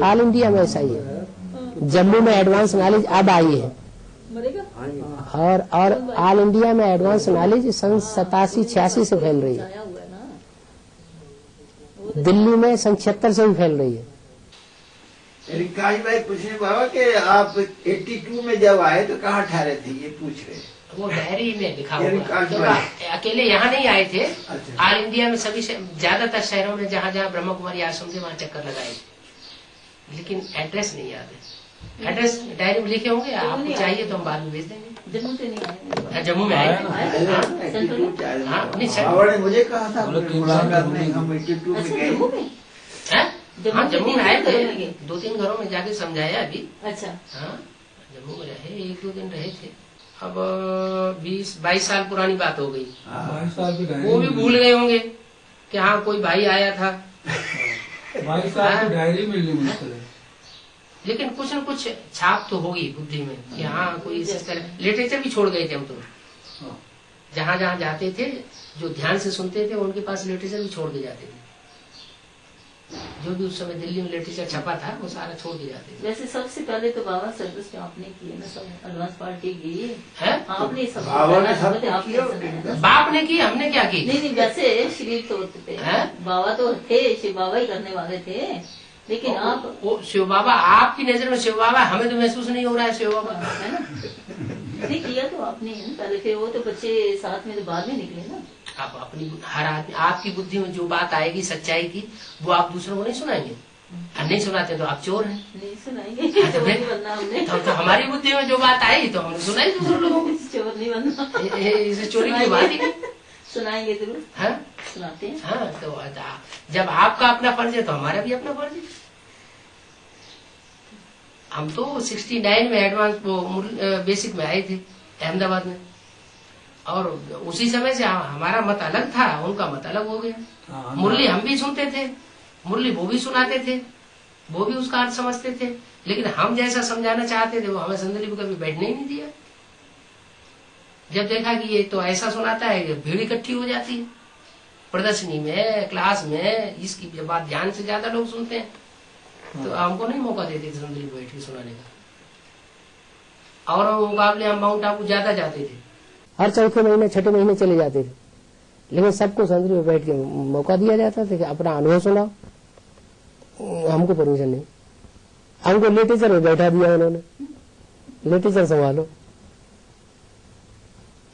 All India में ऐसा ही है। जम्मू में एडवांस नॉलेज अब आई है और ऑल इंडिया में एडवांस नॉलेज सन 87-86 से फैल रही है। दिल्ली में सन 76 से भी फैल रही है। रिकाश भाई पूछने बाबा कि आप 82 में जब आए तो कहाँ ठहरे थे, ये पूछ रहे। वो डायरी में लिखा हुआ, तो अकेले यहाँ नहीं आए थे। अच्छा। ऑल इंडिया में सभी ज्यादातर शहरों में जहाँ जहाँ ब्रह्म कुमारी आश्रम थे वहाँ चक्कर लगाए, लेकिन एड्रेस नहीं याद है। एड्रेस डायरी में लिखे होंगे, आपको चाहिए तो हम बाद में भेज देंगे। जम्मू से नहीं आए, जम्मू में आए ने मुझे कहा था मुलाकात में हम 82 में गए। हाँ जम्मू में आए थे, 2-3 घरों में जाके समझाया अभी। अच्छा। हाँ जम्मू में रहे, 1-2 दिन रहे थे। अब 20-22 साल पुरानी बात हो गई। 22 साल भी गए, वो भी भूल गए होंगे कि हाँ कोई भाई आया था। 22 साल तो डायरी मिलनी मुश्किल है, लेकिन कुछ न कुछ छाप तो होगी बुद्धि में कि हाँ कोई इस तरह। लिटरेचर भी छोड़ गए थे हम तो, जहाँ जहाँ जाते थे जो ध्यान से सुनते थे उनके पास लिटरेचर भी छोड़ के जाते थे। जो भी उस समय दिल्ली में लिटरेचर छपा था वो सारा छोड़ के जाते थे। वैसे सबसे पहले तो बाबा सर्विस तो आपने की है ना, सब एडवांस पार्टी की है आपने, सब बाप ने की, हमने क्या की? नहीं वैसे शरीर तो होते थे, बाबा तो थे, शिव बाबा ही करने वाले थे, लेकिन आप वो शिव बाबा आपकी नजर में शिव बाबा, हमें तो महसूस नहीं हो रहा है शिव बाबा, है ना? नहीं किया तो आपने है ना पहले, फिर वो तो बच्चे साथ में तो बाद में निकले ना। आप अपनी हर आदमी, आपकी बुद्धि में जो बात आएगी सच्चाई की वो आप दूसरों को नहीं सुनाएंगे। नहीं सुनाते तो आप चोर हैं। नहीं सुनाएंगे, चोर नहीं बनना हमने। तो हमारी बुद्धि में जो बात आई तो हमने सुनाई दूसरों लोगों को। चोर नहीं बनना, इसे चोरी की बात ही नहीं। सुनाएंगे जरूर। हाँ सुनाते हैं। हाँ तो जब आपका अपना फर्ज है तो हमारा भी अपना फर्ज है। हम तो 69 में एडवांस वो बेसिक में आए थे अहमदाबाद में, और उसी समय से हमारा मत अलग था, उनका मत अलग हो गया। मुरली हम भी सुनते थे, मुरली वो भी सुनाते थे, वो भी उसका अर्थ समझते थे, लेकिन हम जैसा समझाना चाहते थे वो हमें संदली को कभी बैठने ही नहीं दिया। जब देखा कि ये तो ऐसा सुनाता है, भीड़ इकट्ठी हो जाती है प्रदर्शनी में, क्लास में, इसकी बात ध्यान से ज्यादा लोग सुनते हैं, तो हमको नहीं मौका देते थे संदली को बैठ के सुनाने का। और मुकाबले हम माउंट आबू ज्यादा जाते थे, हर चौथे महीने छठे महीने चले जाते थे, लेकिन सबको संदली में बैठ के मौका दिया जाता था कि अपना अनुभव सुनाओ। हमको परमिशन नहीं, हमको लिटरेचर में बैठा दिया उन्होंने, लिटरेचर संभालो।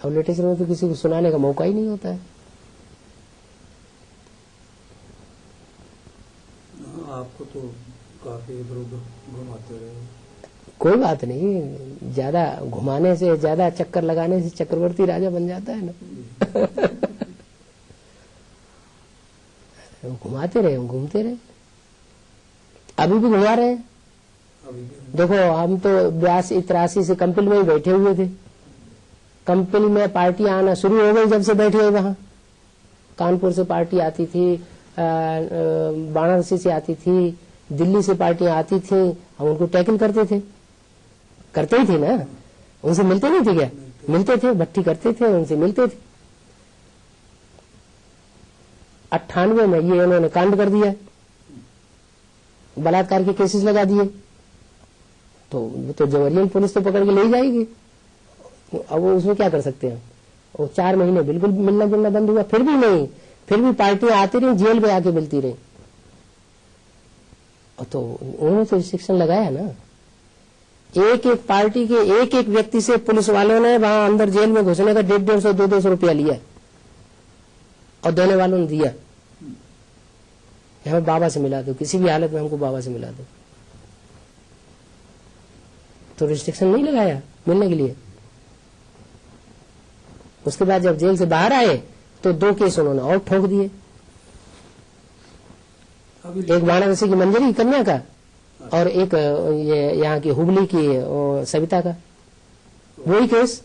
अब लिटरेचर में तो किसी को सुनाने का मौका ही नहीं होता है। आपको तो काफी इधर उधर घुमाते रहे। कोई बात नहीं, ज्यादा घुमाने से, ज्यादा चक्कर लगाने से चक्रवर्ती राजा बन जाता है ना। घुमाते रहे, घूमते रहे, अभी भी घुमा रहे हैं। देखो हम तो 82-83 से कंपिल में ही बैठे हुए थे। कंपिल में पार्टी आना शुरू हो गई जब से बैठे हुए वहां। कानपुर से पार्टी आती थी, वाराणसी से आती थी, दिल्ली से पार्टियां आती थी, हम उनको टैकल करते थे, करते ही थे ना। उनसे मिलते नहीं थे क्या? मिलते थे, भट्टी करते थे, उनसे मिलते थे। 98 में ये उन्होंने कांड कर दिया, बलात्कार के केसेस लगा दिए, तो जवरियन पुलिस तो पकड़ के ले जाएगी। अब वो उसमें क्या कर सकते हैं? वो 4 महीने बिल्कुल मिलना जुलना बंद हुआ, फिर भी नहीं, फिर भी पार्टियां आती रही, जेल में आके मिलती रही। तो उन्होंने तो रिस्ट्रिक्शन लगाया ना। एक एक पार्टी के एक एक व्यक्ति से पुलिस वालों ने वहां अंदर जेल में घुसने का 150-200 रुपया लिया, और देने वालों ने दिया, हमें बाबा से मिला दो, किसी भी हालत में हमको बाबा से मिला दो। तो रिस्ट्रिक्शन नहीं लगाया मिलने के लिए। उसके बाद जब जेल से बाहर आए तो 2 केस उन्होंने और ठोक दिए। एक वाराणसी की मंजरी कन्या का, और एक ये यहाँ की हुबली की सविता का। वही केस,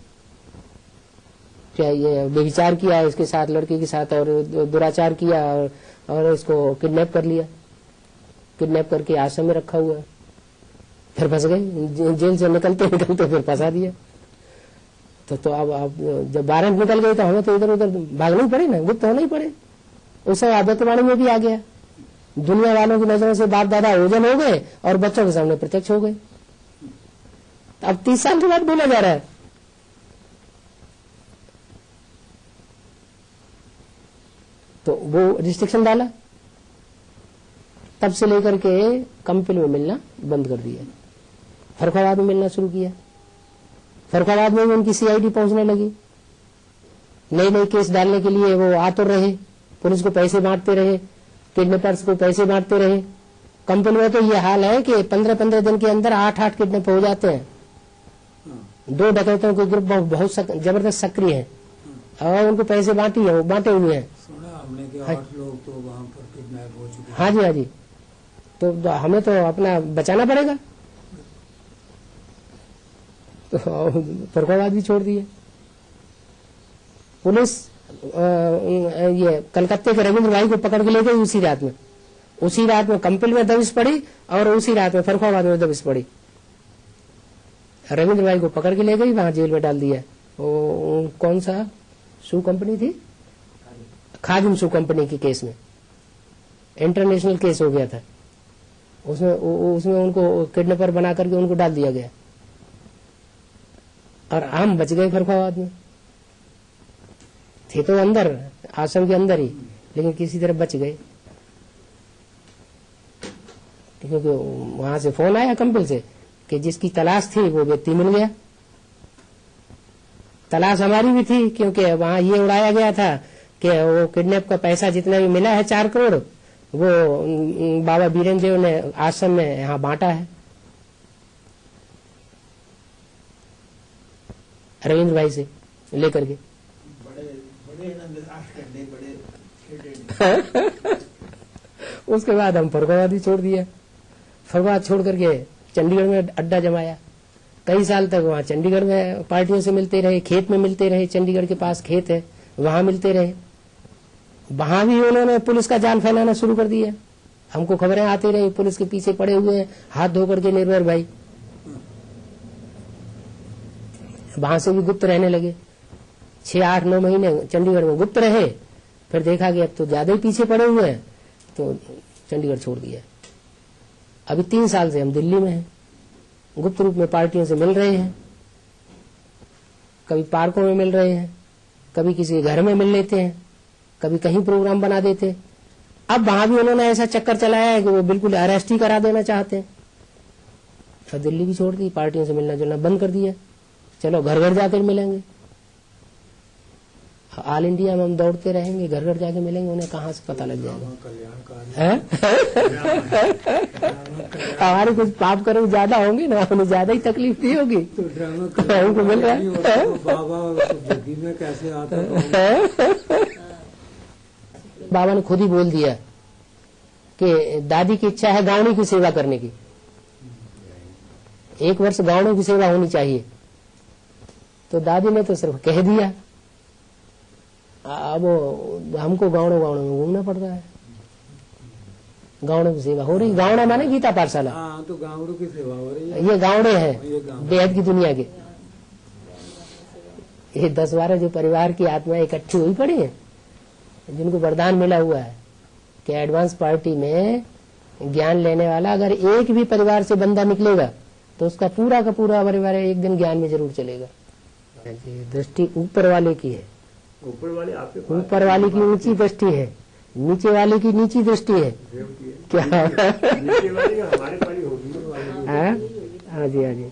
क्या ये व्यभिचार किया इसके साथ, लड़के के साथ, और दुराचार किया, और इसको किडनैप कर लिया, किडनैप करके आश्रम में रखा हुआ। फिर फंस गए, जेल से निकलते निकलते फिर फंसा दिया। तो अब जब वारंट निकल गए तो हमें तो इधर उधर भागना ही पड़े ना, गुप्त होना ही पड़े। उस समय आदतवाणी में भी आ गया, दुनिया वालों की नजरों से बाप दादा ओझल हो गए और बच्चों के सामने प्रत्यक्ष हो गए। अब 30 साल के बाद बोला जा रहा है। तो वो रिस्ट्रिक्शन डाला, तब से लेकर के कंपनी में मिलना बंद कर दिया, फर्रुखाबाद में मिलना शुरू किया। फर्रुखाबाद में भी उनकी सीआईडी पहुंचने लगी, नए नए केस डालने के लिए वो आतुर रहे, पुलिस को पैसे बांटते रहे, किडनैपर्स को पैसे बांटते रहे। कंपनी में तो ये हाल है कि 15-15 दिन के अंदर 8-8 किडनैप हो जाते हैं। 2 डकैतों के ग्रुप बहुत जबरदस्त सक्रिय है और उनको पैसे बांटे हुए हैं। सुना हमने कि 8 लोग तो वहाँ पर किडनैप हो चुके हैं। हाँ जी, हाँ जी। तो हमें तो अपना बचाना पड़ेगा, तो फर्रुखाबाद भी छोड़ दिए। पुलिस ये कलकत्ते के रविंद्र भाई को पकड़ के ले गई उसी रात में कंपनी में दबिश पड़ी और उसी रात में फर्रुखाबाद में दबिश पड़ी। रविंद्र भाई को पकड़ के ले गई, वहां जेल में डाल दिया। वो कौन सा शू कंपनी थी, खादिम शू कंपनी के केस में इंटरनेशनल केस हो गया था। उसमें उनको किडनैपर बना करके उनको डाल दिया गया और हम बच गए फर्रुखाबाद में। थे तो अंदर आश्रम के अंदर ही, लेकिन किसी तरह बच गए, क्योंकि वहां से फोन आया कंपनी से कि जिसकी तलाश थी वो व्यक्ति मिल गया। तलाश हमारी भी थी, क्योंकि वहां ये उड़ाया गया था कि वो किडनैप का पैसा जितना भी मिला है 4 करोड़ वो बाबा बीरेन देव ने आश्रम में यहाँ बांटा है रविंद्र भाई से लेकर के। उसके बाद हम फर्रुखाबाद ही छोड़ दिया। फर्रुखाबाद छोड़ करके चंडीगढ़ में अड्डा जमाया। कई साल तक वहाँ चंडीगढ़ में पार्टियों से मिलते रहे, खेत में मिलते रहे, चंडीगढ़ के पास खेत है वहां मिलते रहे। वहां भी उन्होंने पुलिस का जाल फैलाना शुरू कर दिया। हमको खबरें आती रही पुलिस के पीछे पड़े हुए हैं हाथ धो करके निर्भय भाई। वहां से भी गुप्त रहने लगे, 6-8-9 महीने चंडीगढ़ में गुप्त रहे। फिर देखा कि अब तो ज्यादा ही पीछे पड़े हुए हैं, तो चंडीगढ़ छोड़ दिया। अभी 3 साल से हम दिल्ली में हैं, गुप्त रूप में पार्टियों से मिल रहे हैं। कभी पार्कों में मिल रहे हैं, कभी किसी घर में मिल लेते हैं, कभी कहीं प्रोग्राम बना देते। अब वहां भी उन्होंने ऐसा चक्कर चलाया है कि वो बिल्कुल अरेस्ट ही करा देना चाहते हैं। और दिल्ली भी छोड़ दी, पार्टियों से मिलना जुलना बंद कर दिया। चलो घर घर जाकर मिलेंगे, ऑल इंडिया में हम दौड़ते रहेंगे, घर घर जाके मिलेंगे, उन्हें कहाँ से पता लग जाएगा। हमारे कुछ पाप कर्म ज्यादा होंगे ना, उन्हें ज्यादा ही तकलीफ दी होगी तो उनको मिल रहा है। बाबा ने खुद ही बोल दिया कि दादी की इच्छा है गावड़ी की सेवा करने की, 1 वर्ष गावड़ों की सेवा होनी चाहिए। तो दादी ने तो सिर्फ कह दिया, अब हमको गावड़ों में घूमना पड़ रहा है। गावड़ों की सेवा हो रही, गावड़ा माने गीता पाठशाला। तो गावड़ों की सेवा हो रही है। ये गावड़े हैं बेहद की दुनिया के। ये 10-12 जो परिवार की आत्माएं इकट्ठी हुई पड़ी है, जिनको वरदान मिला हुआ है कि एडवांस पार्टी में ज्ञान लेने वाला अगर एक भी परिवार से बंदा निकलेगा तो उसका पूरा का पूरा परिवार एक दिन ज्ञान में जरूर चलेगा। दृष्टि ऊपर वाले की है, ऊपर वाले की ऊंची दृष्टि है, नीचे वाले की नीची दृष्टि है। क्या नीचे वाली हमारे पाली होगी। हाँ जी, हाँ जी।